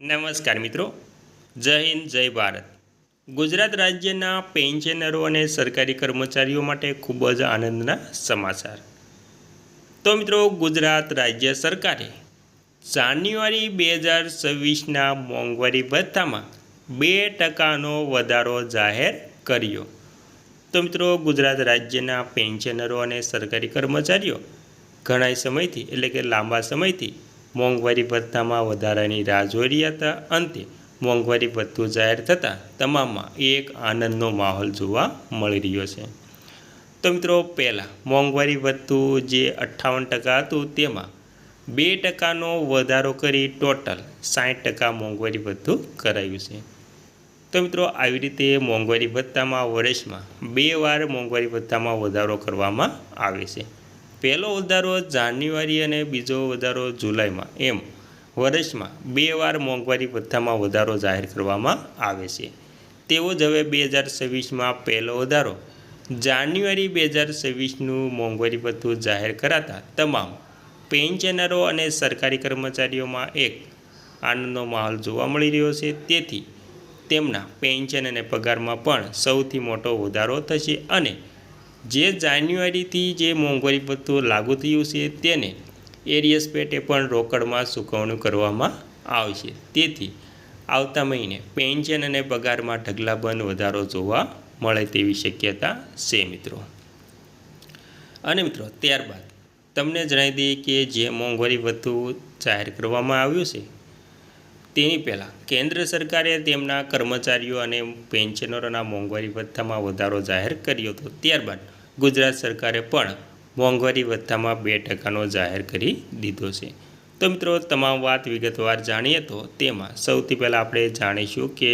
નમસ્કાર મિત્રો, જય હિન્દ, જય ભારત। ગુજરાત રાજ્યના પેન્શનરો અને સરકારી કર્મચારીઓ માટે ખૂબ જ આનંદના સમાચાર। તો મિત્રો, ગુજરાત રાજ્ય સરકારે જાન્યુઆરી 2026ના મોંઘવારી ભથ્થામાં 2% વધારો જાહેર કર્યો। તો મિત્રો, ગુજરાત રાજ્યના પેન્શનરો અને સરકારી કર્મચારીઓ ઘણા સમયથી એટલે કે લાંબા સમયથી મોંઘવારી ભથ્થામાં વધારાની રાહ જોઈ રહ્યા હતા। અંતે મોંઘવારી ભથ્થું જાહેર થતાં તમામમાં એક આનંદનો માહોલ જોવા મળી રહ્યો છે। તો મિત્રો, પહેલાં મોંઘવારી ભથ્થું જે 58% હતું તેમાં 2%નો વધારો કરી ટોટલ 60% મોંઘવારી ભથ્થું કરાયું છે। તો મિત્રો, આવી રીતે મોંઘવારી ભથ્થામાં વર્ષમાં 2 વાર મોંઘવારી ભથ્થામાં વધારો કરવામાં આવે છે। પહેલો વધારો જાન્યુઆરી અને બીજો વધારો જુલાઈમાં, એમ વર્ષમાં 2 વાર મોંઘવારી ભથ્થામાં વધારો જાહેર કરવામાં આવે છે। તેવો જ હવે 2026માં પહેલો વધારો જાન્યુઆરી 2026નું મોંઘવારી ભથ્થું જાહેર કરાતા તમામ પેન્શનરો અને સરકારી કર્મચારીઓમાં એક આનંદનો માહોલ જોવા મળી રહ્યો છે। તેથી તેમના પેન્શન અને પગારમાં પણ સૌથી મોટો વધારો થશે અને જે જાન્યુઆરીથી જે મોંઘવારી ભથ્થું લાગુ થયું છે તેને એરિયસ પેટે પણ રોકડમાં ચૂકવણું કરવામાં આવશે। તેથી આવતા મહિને પેન્શન અને પગારમાં ઢગલાબંધ વધારો જોવા મળે તેવી શક્યતા છે મિત્રો। અને મિત્રો, ત્યારબાદ તમને જણાવી દઈએ કે જે મોંઘવારી ભથ્થું જાહેર કરવામાં આવ્યું છે તેની પહેલાં કેન્દ્ર સરકારે તેમના કર્મચારીઓ અને પેન્શનરોના મોંઘવારી ભથ્થામાં વધારો જાહેર કર્યો હતો। ત્યારબાદ ગુજરાત સરકારે પણ મોંઘવારી ભથ્થામાં 2%નો જાહેર કરી દીધો છે। તો મિત્રો, તમામ વાત વિગતવાર જાણીએ તો તેમાં સૌથી પહેલાં આપણે જાણીશું કે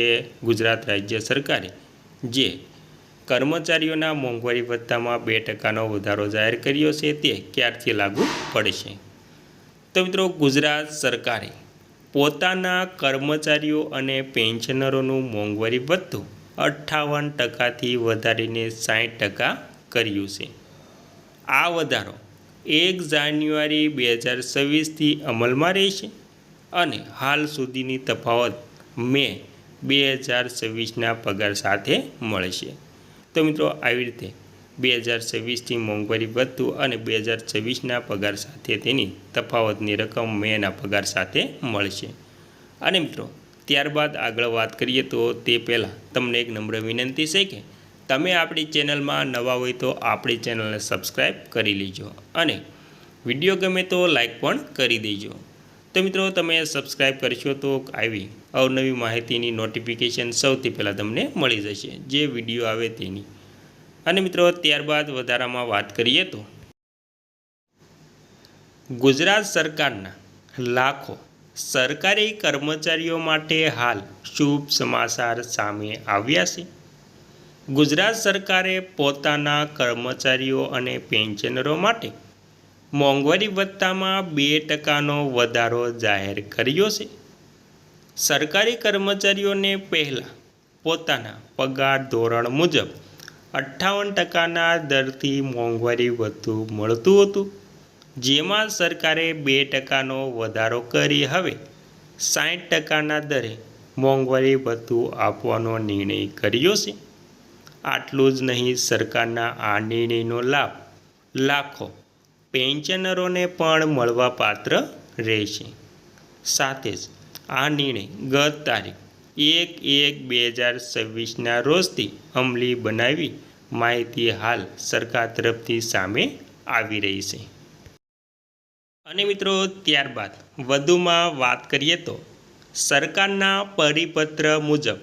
ગુજરાત રાજ્ય સરકારે જે કર્મચારીઓના મોંઘવારી ભથ્થામાં 2%નો વધારો જાહેર કર્યો છે તે ક્યારથી લાગુ પડશે। તો મિત્રો, ગુજરાત સરકારે પોતાના કર્મચારીઓ અને પેન્શનરોનું મોંઘવારી ભથ્થું 58%થી વધારીને 60% કર્યું છે। આ વધારો 1 જાન્યુઆરી 2026થી અમલમાં રહેશે અને હાલ સુધીની તફાવત મે 2026ના પગાર સાથે મળશે। તો મિત્રો, આવી રીતે 2026થી મોંઘવારી ભથ્થું અને 2026ના પગાર સાથે તેની તફાવતની રકમ મેના પગાર સાથે મળશે। અને મિત્રો, ત્યારબાદ આગળ વાત કરીએ તો તે પહેલાં તમને એક નમ્ર વિનંતી છે કે તમે આપણી ચેનલમાં નવા હોય તો આપણી ચેનલને સબસ્ક્રાઈબ કરી લેજો અને વિડીયો ગમે તો લાઈક પણ કરી દેજો। તો મિત્રો, તમે સબસ્ક્રાઈબ કરશો તો આવી અવનવી માહિતીની નોટિફિકેશન સૌથી પહેલાં તમને મળી જશે જે વિડીયો આવે તેની। અને મિત્રો, ત્યારબાદ વધારામાં વાત કરીએ તો ગુજરાત સરકારના લાખો સરકારી કર્મચારીઓ માટે હાલ શુભ સમાચાર સામે આવ્યા છે। ગુજરાત સરકારે પોતાના કર્મચારીઓ અને પેન્શનરો માટે મોંઘવારી ભથ્થામાં 2%નો વધારો જાહેર કર્યો છે। સરકારી કર્મચારીઓને પહેલાં પોતાના પગાર ધોરણ મુજબ 58%ના દરથી મોંઘવારી ભથ્થું મળતું હતું, જેમાં સરકારે 2%નો વધારો કરી હવે 60%ના દરે મોંઘવારી ભથ્થું આપવાનો નિર્ણય કર્યો છે। આટલું જ નહીં, સરકારના આ નિર્ણયનો લાભ લાખો પેન્શનરોને પણ મળવાપાત્ર રહેશે। સાથે જ આ નિર્ણય ગત તારીખ 1/1/2026ના રોજથી અમલી બનાવી માહિતી હાલ સરકાર તરફથી સામે આવી રહી છે। અને મિત્રો, ત્યારબાદ વધુમાં વાત કરીએ તો સરકારના પરિપત્ર મુજબ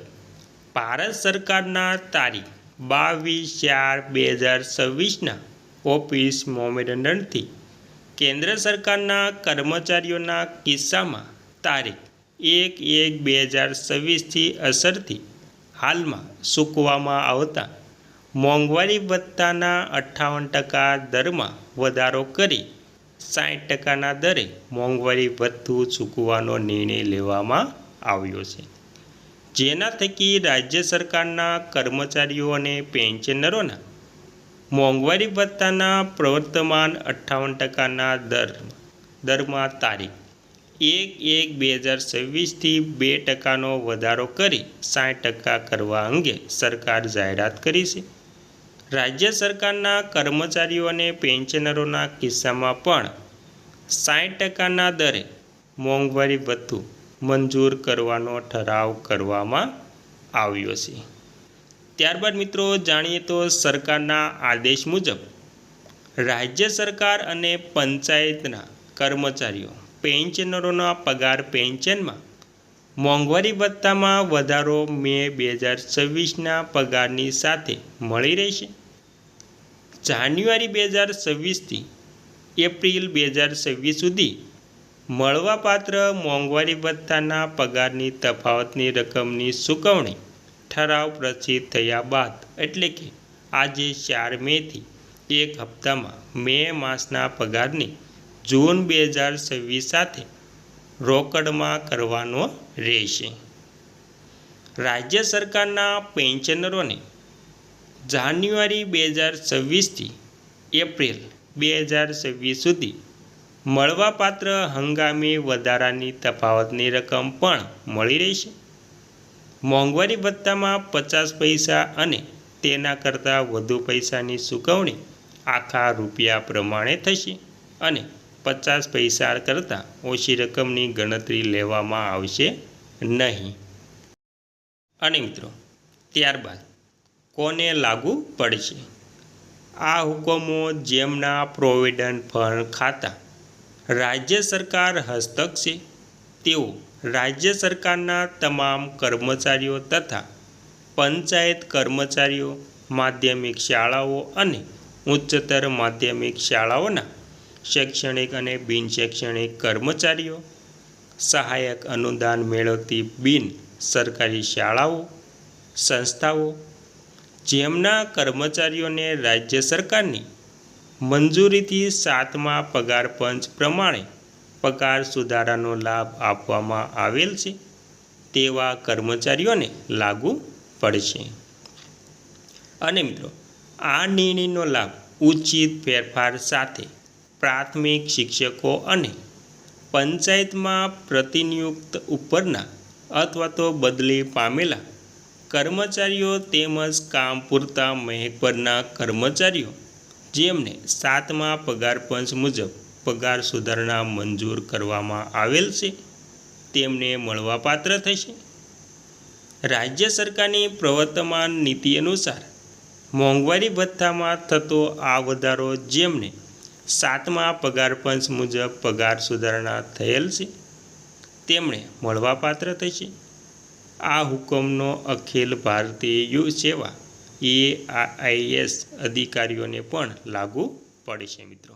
ભારત સરકારના તારીખ 22/4/2026ના ઓફિસ મેમોરેન્ડમથી કેન્દ્ર સરકારના કર્મચારીઓના કિસ્સામાં તારીખ 1/1/2026થી અસરથી હાલમાં ચૂકવવામાં આવતા મોંઘવારી ભથ્થાના 58% દરમાં વધારો કરી 60%ના દરે મોંઘવારી ભથ્થું ચૂકવવાનો નિર્ણય લેવામાં આવ્યો છે, જેના થકી રાજ્ય સરકારના કર્મચારીઓ અને પેન્શનરોના મોંઘવારી ભથ્થાના પ્રવર્તમાન 58%ના દરમાં તારીખ 1/1/2026થી 2% વધારો કરી 60% કરવા અંગે સરકાર જાહેરાત કરી છે. રાજ્ય સરકારના કર્મચારીઓ અને પેન્શનરોના કિસ્સામાં પણ 60%ના દરે મોંઘવારી ભથ્થું મંજૂર કરવાનો ઠરાવ કરવામાં આવ્યો છે. ત્યારબાદ મિત્રો જાણીએ તો સરકારના આદેશ મુજબ રાજ્ય સરકાર અને પંચાયતના કર્મચારીઓ પેન્શનરોના પગાર પેન્શનમાં મોંઘવારી ભથ્થામાં વધારો મે 2026ના પગારની સાથે મળી રહેશે. જાન્યુઆરી 2026થી એપ્રિલ 2026 સુધી મળવાપાત્ર મોંઘવારી ભથ્થાના પગારની તફાવતની રકમની ચૂકવણી ઠરાવ પ્રસિદ્ધ થયા બાદ એટલે કે આજે 4 મેથી એક હપ્તામાં મે માસના પગારની જૂન 2026 સાથે રોકડમાં કરવાનો રહેશે. રાજ્ય સરકારના પેન્શનરોને જાન્યુઆરી 2026થી એપ્રિલ 2026 સુધી મળવાપાત્ર હંગામી વધારાની તફાવતની રકમ પણ મળી રહેશે. મોંઘવારી ભથ્થામાં 50 પૈસા અને તેના કરતાં વધુ પૈસાની ચૂકવણી આખા રૂપિયા પ્રમાણે થશે અને 50 પૈસા કરતાં ઓછી રકમની ગણતરી લેવામાં આવશે નહીં. અને મિત્રો ત્યારબાદ કોને લાગુ પડશે? આ હુકમો જેમના પ્રોવિડન્ટ ફંડ ખાતા રાજ્ય સરકાર હસ્તક છે તેઓ રાજ્ય સરકારના તમામ કર્મચારીઓ તથા પંચાયત કર્મચારીઓ, માધ્યમિક શાળાઓ અને ઉચ્ચતર માધ્યમિક શાળાઓના શૈક્ષણિક અને બિનશૈક્ષણિક કર્મચારીઓ, સહાયક અનુદાન મેળવતી બિન સરકારી શાળાઓ, સંસ્થાઓ, જેમના કર્મચારીઓને રાજ્ય સરકારની મંજૂરીથી 7મા પગાર પંચ પ્રમાણે પગાર સુધારાનો લાભ આપવામાં આવેલ છે તેવા કર્મચારીઓને લાગુ પડશે. અને મિત્રો આ નિર્ણયનો લાભ ઉચિત ફેરફાર સાથે પ્રાથમિક શિક્ષકો અને પંચાયતમાં પ્રતિનિયુક્ત ઉપરના અથવા તો બદલી પામેલા કર્મચારીઓ તેમજ કામ પૂરતા મહેક પરના કર્મચારીઓ જેમને 7મા પગાર પંચ મુજબ પગાર સુધારણા મંજૂર કરવામાં આવેલ છે તેમને મળવાપાત્ર થશે. રાજ્ય સરકારની પ્રવર્તમાન નીતિ અનુસાર મોંઘવારી ભથ્થામાં થતો આ વધારો જેમને 7મા પગાર પંચ મુજબ પગાર સુધારણા થયેલ છે તેમણે મળવાપાત્ર થશે. આ હુકમનો અખિલ ભારતીય સેવા AIS અધિકારીઓને પણ લાગુ પડશે મિત્રો.